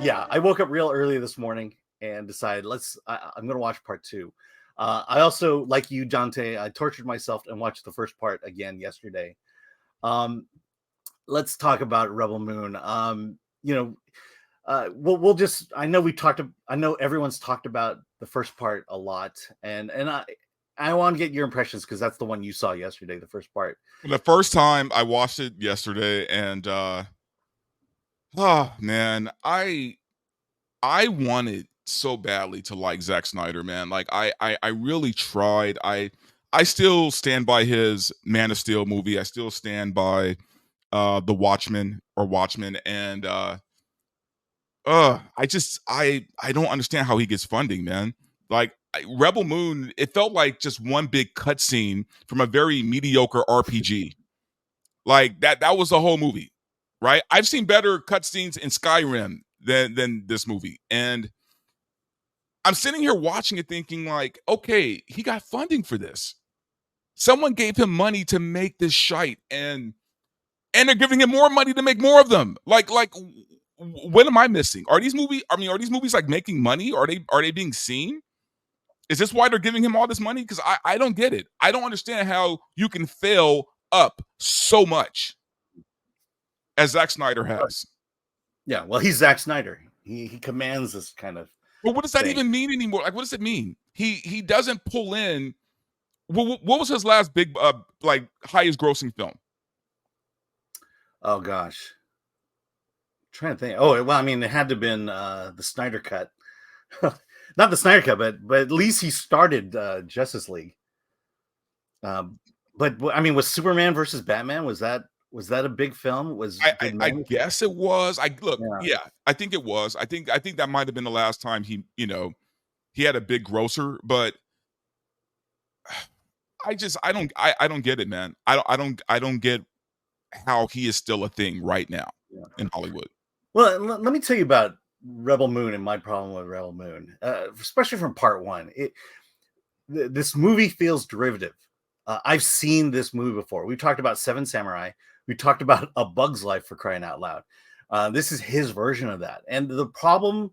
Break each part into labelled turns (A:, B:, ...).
A: Yeah, I woke up real early this morning and decided I'm going to watch part two. I also, like you, Dante, I tortured myself and watched the first part again yesterday. Um, let's talk about Rebel Moon. We'll just. I know we talked. I know everyone's talked about the first part a lot, and I want to get your impressions because that's the one you saw yesterday, the first part.
B: The first time I watched it yesterday, and oh man, I wanted so badly to like Zack Snyder, man. Like I really tried. I still stand by his Man of Steel movie. I still stand by The Watchmen or Watchmen, and I don't understand how he gets funding, man. Like Rebel Moon, it felt like just one big cutscene from a very mediocre RPG. Like that was the whole movie, right? I've seen better cutscenes in Skyrim than this movie, and I'm sitting here watching it, thinking like, okay, he got funding for this. Someone gave him money to make this shite, and they're giving him more money to make more of them. Like, what am I missing? Are these movies? I mean, are these movies like making money? Are they being seen? Is this why they're giving him all this money? Because I don't get it. I don't understand how you can fail up so much as Zack Snyder has.
A: Yeah, well, he's Zack Snyder. He commands this kind of
B: But what does that
A: thing.
B: even mean anymore? Like, what does it mean? He doesn't pull in. What was his last big like highest grossing film?
A: Oh gosh, trying to think. Oh well, I mean, it had to have been the Snyder cut. Not the Snyder cut, but at least he started Justice League. But I mean, was Superman versus Batman? Was that a big film?
B: I guess it was. I look,
A: Yeah.
B: yeah, I think it was. I think that might have been the last time he had a big grosser, but I don't get it, man. I don't get how he is still a thing right now
A: Yeah.
B: in Hollywood.
A: Well, let me tell you about Rebel Moon and my problem with Rebel Moon, especially from part one. This movie feels derivative. I've seen this movie before. We talked about Seven Samurai. We talked about A Bug's Life, for crying out loud. This is his version of that. And the problem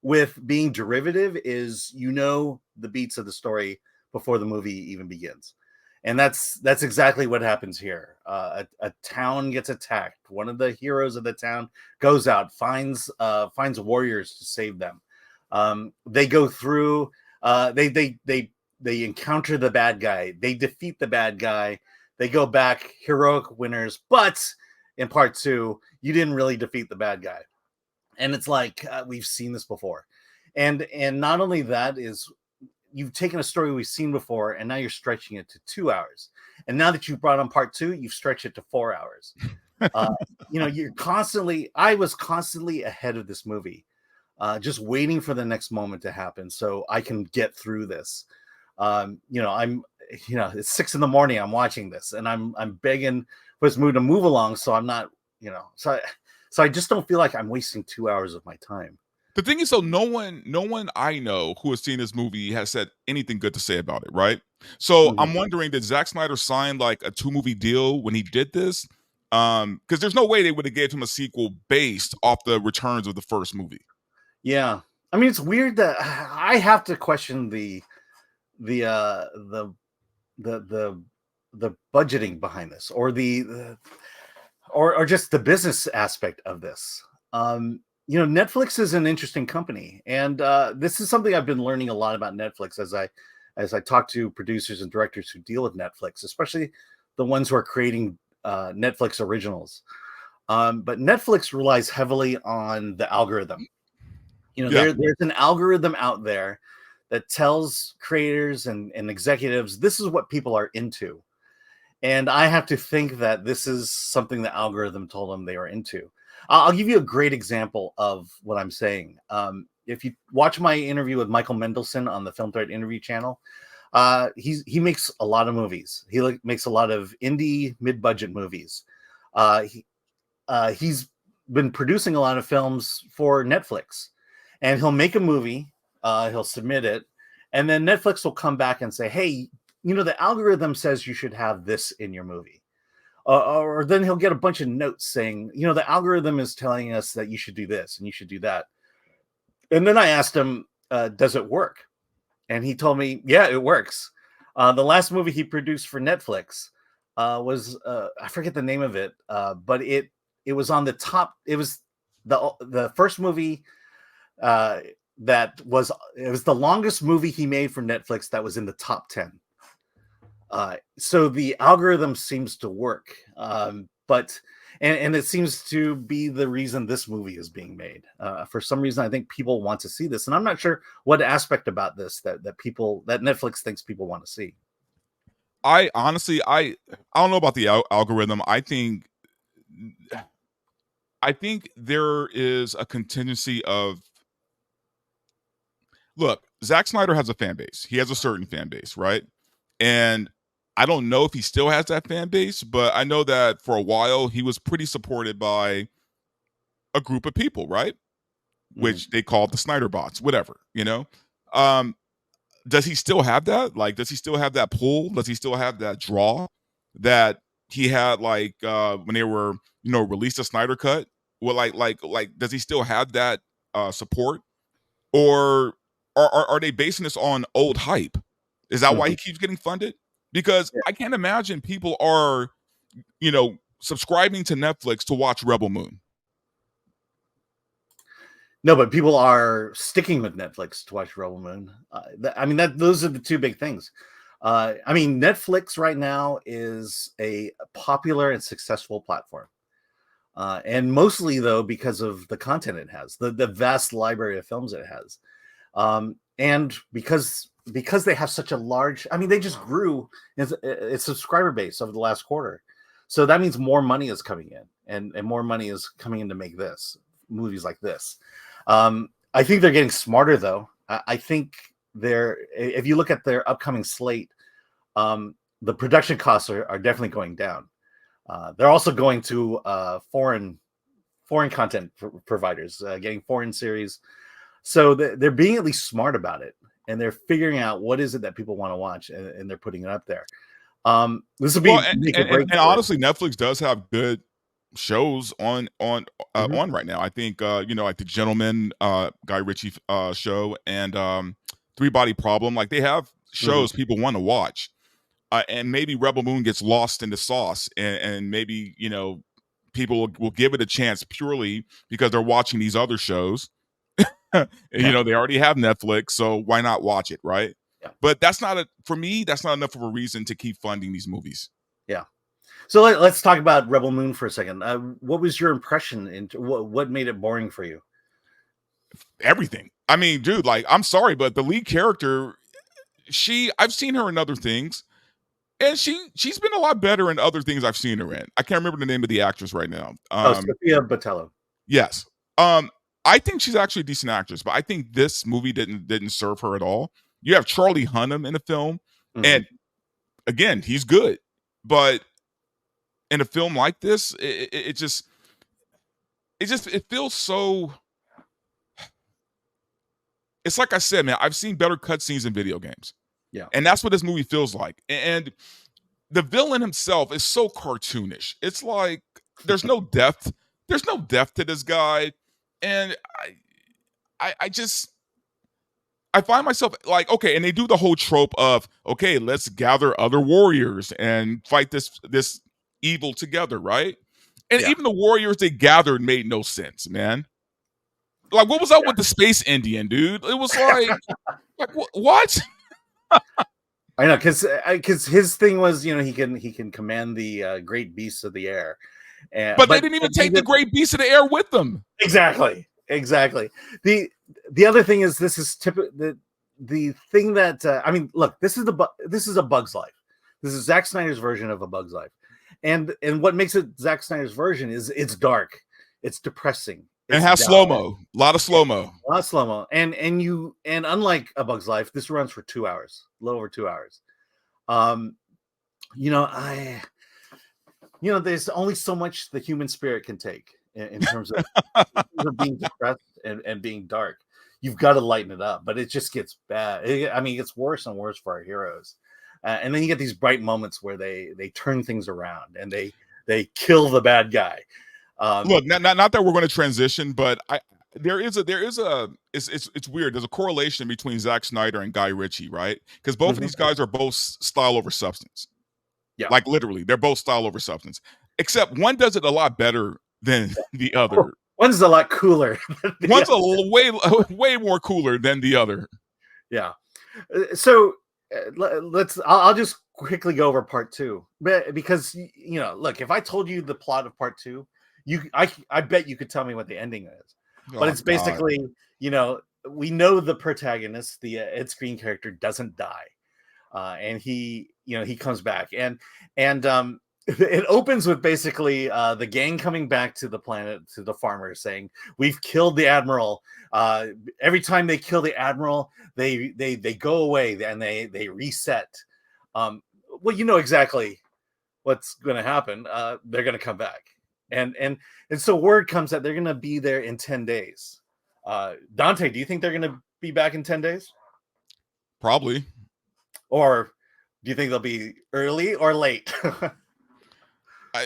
A: with being derivative is the beats of the story before the movie even begins. And that's exactly what happens here. A town gets attacked. One of the heroes of the town goes out, finds warriors to save them. They go through. They encounter the bad guy. They defeat the bad guy. They go back, heroic winners. But in part two, you didn't really defeat the bad guy. And it's like we've seen this before. And not only that is you've taken a story we've seen before and now you're stretching it to 2 hours. And now that you've brought on part two, you've stretched it to 4 hours. I was constantly ahead of this movie, just waiting for the next moment to happen so I can get through this. It's 6 a.m. I'm watching this and I'm begging for this movie to move along. So I'm not, so I just don't feel like I'm wasting 2 hours of my time.
B: The thing is, so no one I know who has seen this movie has said anything good to say about it, right? So I'm wondering, did Zack Snyder sign like a 2-movie deal when he did this? Because there's no way they would have gave him a sequel based off the returns of the first movie.
A: Yeah, I mean, it's weird that I have to question the the budgeting behind this, or or just the business aspect of this. Netflix is an interesting company, and this is something I've been learning a lot about Netflix as I talk to producers and directors who deal with Netflix, especially the ones who are creating Netflix originals. But Netflix relies heavily on the algorithm. There's an algorithm out there that tells creators and executives this is what people are into. And I have to think that this is something the algorithm told them they were into. I'll give you a great example of what I'm saying. If you watch my interview with Michael Mendelsohn on the Film Threat Interview channel, he makes a lot of movies. He makes a lot of indie mid-budget movies. He's been producing a lot of films for Netflix, and he'll make a movie, he'll submit it, and then Netflix will come back and say, hey, the algorithm says you should have this in your movie. Or then he'll get a bunch of notes saying, the algorithm is telling us that you should do this and you should do that. And then I asked him, does it work? And he told me, yeah, it works. The last movie he produced for Netflix was I forget the name of it, but it was on the top. It was the first movie that was it was the longest movie he made for Netflix that was in the top 10. So the algorithm seems to work, but and it seems to be the reason this movie is being made. For some reason, I think people want to see this, and I'm not sure what aspect about this that Netflix thinks people want to see.
B: I honestly, I don't know about the algorithm. I think there is a contingency of, look, Zack Snyder has a fan base. He has a certain fan base, right? And I don't know if he still has that fan base, but I know that for a while he was pretty supported by a group of people, right? Which they called the Snyder bots, whatever, you know? Does he still have that? Like, does he still have that pull? Does he still have that draw that he had like when they were, released a Snyder cut? Well, like does he still have that support? Or are they basing this on old hype? Is that why he keeps getting funded? Because
A: Yeah.
B: I can't imagine people are, subscribing to Netflix to watch Rebel Moon.
A: No, but people are sticking with Netflix to watch Rebel Moon. I mean, those are the two big things. I mean, Netflix right now is a popular and successful platform. And mostly, though, because of the content it has, the vast library of films it has. And because they have such a large, I mean, they just grew its subscriber base over the last quarter. So that means more money is coming in, and more money is coming in to make movies like this. I think they're getting smarter, though. I think if you look at their upcoming slate, the production costs are definitely going down. They're also going to foreign content providers, getting foreign series. So they're being at least smart about it, and they're figuring out what is it that people want to watch, and they're putting it up there. This will be
B: and honestly, Netflix does have good shows on right now. I think like the Gentleman, Guy Ritchie show, and Three Body Problem. Like, they have shows people want to watch. And maybe Rebel Moon gets lost in the sauce, and maybe people will give it a chance purely because they're watching these other shows. They already have Netflix, so why not watch it, right?
A: Yeah.
B: But for me, that's not enough of a reason to keep funding these movies.
A: Yeah. So let's talk about Rebel Moon for a second. What was your impression? What made it boring for you?
B: Everything. I mean, dude, like, I'm sorry, but the lead character, I've seen her in other things, and she's been a lot better in other things I've seen her in. I can't remember the name of the actress right now.
A: Sophia Botello.
B: Yes. I think she's actually a decent actress, but I think this movie didn't serve her at all. You have Charlie Hunnam in the film, and again, he's good, but in a film like this, it feels so. It's like I said, man, I've seen better cutscenes in video games.
A: Yeah.
B: And that's what this movie feels like. And the villain himself is so cartoonish. It's like there's no depth. There's no depth to this guy. And I find myself like, okay, and they do the whole trope of, okay, let's gather other warriors and fight this evil together, right? And even the warriors they gathered made no sense, man. Like, what was up with the space Indian, dude? It was like what?
A: I know, because his thing was, he can command the great beasts of the air,
B: but they didn't even take the great beasts of the air with them.
A: Exactly. The other thing is, this is the thing that I mean, look, this is a Bug's Life. This is Zack Snyder's version of A Bug's Life, and what makes it Zack Snyder's version is it's dark, it's depressing.
B: It has slow-mo, a lot of slow-mo.
A: And unlike A Bug's Life, this runs for 2 hours, a little over 2 hours. There's only so much the human spirit can take in terms of being depressed and being dark. You've got to lighten it up, but it just gets bad. It gets worse and worse for our heroes. And then you get these bright moments where they turn things around and they kill the bad guy.
B: Look, not that we're going to transition, but there is a it's weird. There's a correlation between Zack Snyder and Guy Ritchie, right? Because both of
A: Mhm.
B: these guys are both style over substance.
A: Yeah.
B: Like literally, they're both style over substance. Except one does it a lot better than the
A: Oh,
B: other.
A: one's a lot cooler than the
B: One's a
A: other.
B: way more cooler than the other.
A: Yeah. So I'll just quickly go over part two, because look, if I told you the plot of part two, I bet you could tell me what the ending is. But
B: Oh
A: it's
B: God.
A: basically, we know the protagonist, the Ed Screen character, doesn't die, and he comes back, and it opens with basically the gang coming back to the planet, to the farmers, saying, "We've killed the admiral." Every time they kill the admiral, they go away and they reset. Well, you know exactly what's going to happen. They're going to come back, and so word comes that they're going to be there in 10 days. Dante, do you think they're going to be back in 10 days,
B: Probably.
A: or do you think they'll be early or late?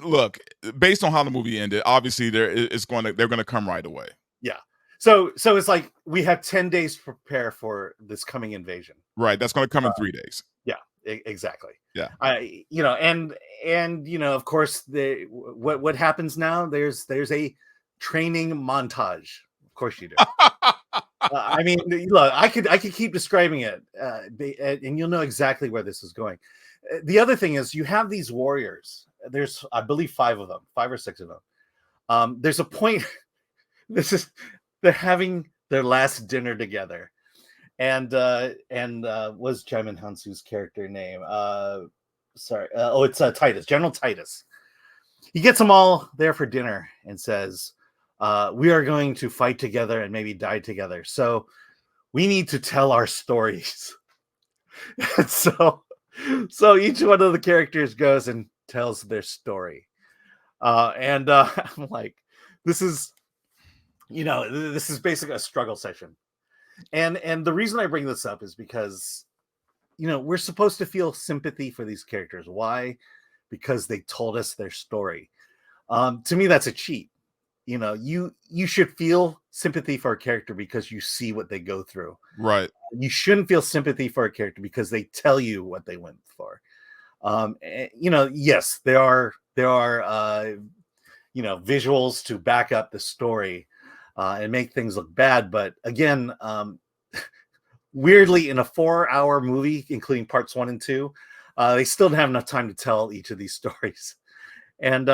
B: Look, based on how the movie ended, obviously they're gonna come right away.
A: Yeah. So it's like we have 10 days to prepare for this coming invasion.
B: Right. That's gonna come in 3 days.
A: Yeah, exactly.
B: Yeah.
A: And of course, what happens now? There's a training montage. Of course you do. I mean, look, I could keep describing it, and you'll know exactly where this is going. The other thing is, you have these warriors. There's, I believe, 5 of them, 5 or 6 of them. There's a point. This is They're having their last dinner together, and was Jaimin Hansu's character name? Sorry. It's Titus, General Titus. He gets them all there for dinner and says, "We are going to fight together and maybe die together. So we need to tell our stories." And so each one of the characters goes and tells their story, and I'm like, this is this is basically a struggle session. And the reason I bring this up is because we're supposed to feel sympathy for these characters. Why? Because they told us their story. To me, that's a cheat. You should feel sympathy for a character because you see what they go through.
B: Right.
A: You shouldn't feel sympathy for a character because they tell you what they went for. Yes, there are visuals to back up the story, and make things look bad. But again, weirdly, in a 4-hour movie, including parts 1 and 2, they still didn't have enough time to tell each of these stories. And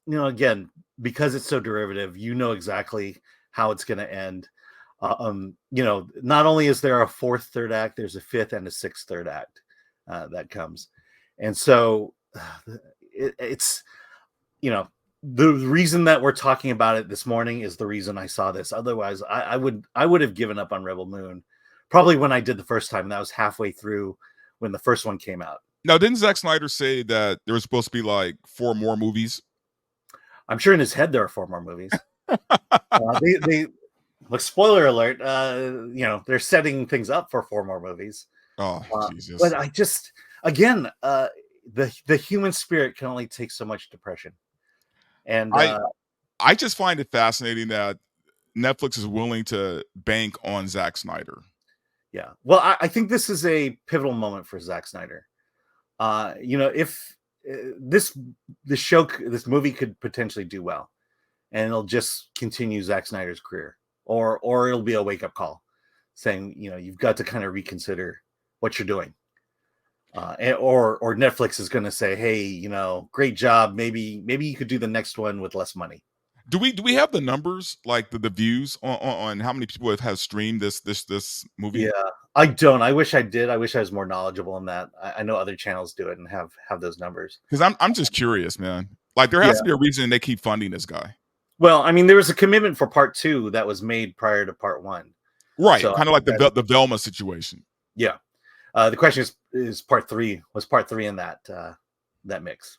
A: again, because it's so derivative, exactly how it's going to end. Not only is there a fourth third act, there's a fifth and a sixth third act that comes. And so it's the reason that we're talking about it this morning is the reason I saw this. Otherwise, I would have given up on Rebel Moon probably when I did the first time. And that was halfway through when the first one came out.
B: Now, didn't Zack Snyder say that there was supposed to be like 4 more movies?
A: I'm sure in his head there are 4 more movies. They look, spoiler alert, they're setting things up for 4 more movies.
B: Oh, Jesus.
A: But I just, again, the human spirit can only take so much depression. And
B: I just find it fascinating that Netflix is willing to bank on Zack Snyder.
A: Yeah. Well, I think this is a pivotal moment for Zack Snyder. If this movie could potentially do well, and it'll just continue Zack Snyder's career, or it'll be a wake-up call saying, you've got to kind of reconsider what you're doing. Or Netflix is going to say, hey, great job. Maybe you could do the next one with less money.
B: Do we have the numbers, like the views on how many people have streamed this movie?
A: Yeah, I don't. I wish I did. I wish I was more knowledgeable in that. I know other channels do it and have those numbers.
B: Because I'm just curious, man. Like there has to be a reason they keep funding this guy.
A: Well, I mean, there was a commitment for part 2 that was made prior to part 1.
B: Right.
A: So,
B: kind of like the Velma situation.
A: Yeah. The question is part 3. Was part 3 in that mix?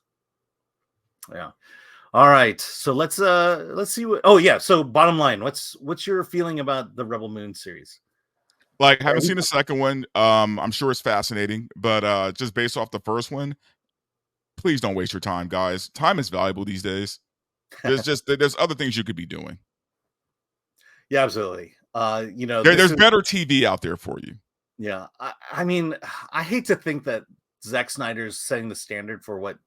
A: Yeah. All right. So let's see what. Oh yeah. So bottom line, what's your feeling about the Rebel Moon series?
B: Like, haven't seen the second one. I'm sure it's fascinating, but just based off the first one, please don't waste your time, guys. Time is valuable these days. There's other things you could be doing.
A: Yeah, absolutely.
B: There's better TV out there for you.
A: Yeah, I mean, I hate to think that Zack Snyder's setting the standard for what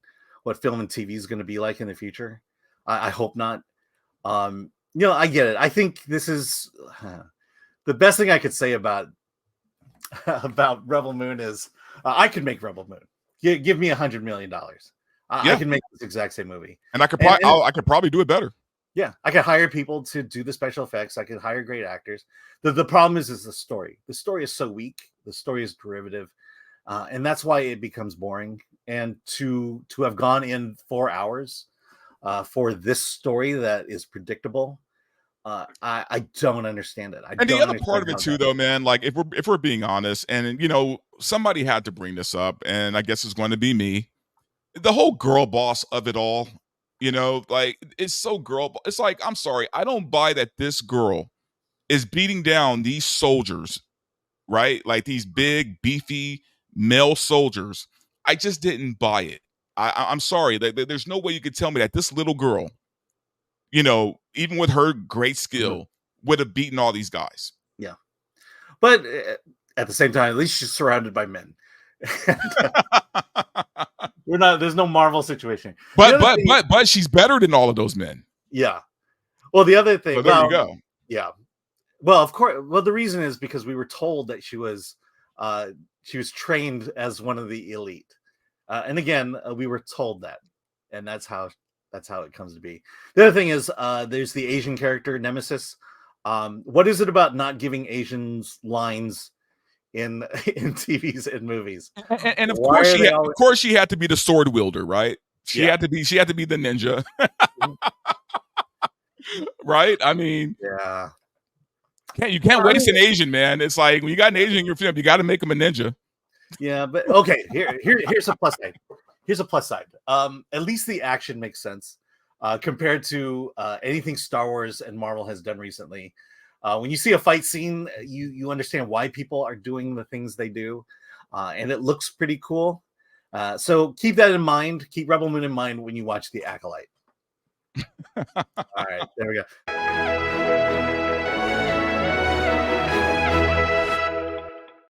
A: film and TV is going to be like in the future. I hope not. I get it. I think this is the best thing I could say about about Rebel Moon is I could make Rebel Moon. Give me $100 million. I can make this exact same movie,
B: and I could probably do it better.
A: Yeah, I could hire people to do the special effects. I could hire great actors. The problem is the story. The story is so weak. The story is derivative, and that's why it becomes boring. And to have gone in 4 hours for this story that is predictable, I don't understand it.
B: And the other part of it too, though, man, like if we're being honest, and somebody had to bring this up, and I guess it's going to be me. The whole girl boss of it all, like it's so girl. It's like, I'm sorry, I don't buy that this girl is beating down these soldiers, right? Like these big, beefy male soldiers. I just didn't buy it. I'm sorry. There's no way you could tell me that this little girl, even with her great skill, would have beaten all these guys.
A: Yeah. But at the same time, at least she's surrounded by men. There's no Marvel situation.
B: But she's better than all of those men.
A: Yeah. Well, the other thing.
B: So there you go.
A: Yeah. Well, of course. Well, the reason is because we were told that she was trained as one of the elite. And again, we were told that. And that's how it comes to be. The other thing is there's the Asian character, Nemesis. What is it about not giving Asians lines in TVs and movies?
B: And of course she had to be the sword wielder, right? She had to be the ninja. Right? I mean,
A: yeah.
B: You can't waste an Asian, man. It's like when you got an Asian in your film, you got to make him a ninja.
A: Yeah, but okay, here's a plus side. Here's a plus side. At least the action makes sense compared to anything Star Wars and Marvel has done recently. When you see a fight scene, you understand why people are doing the things they do, and it looks pretty cool. So keep that in mind. Keep Rebel Moon in mind when you watch The Acolyte. All right, there we go.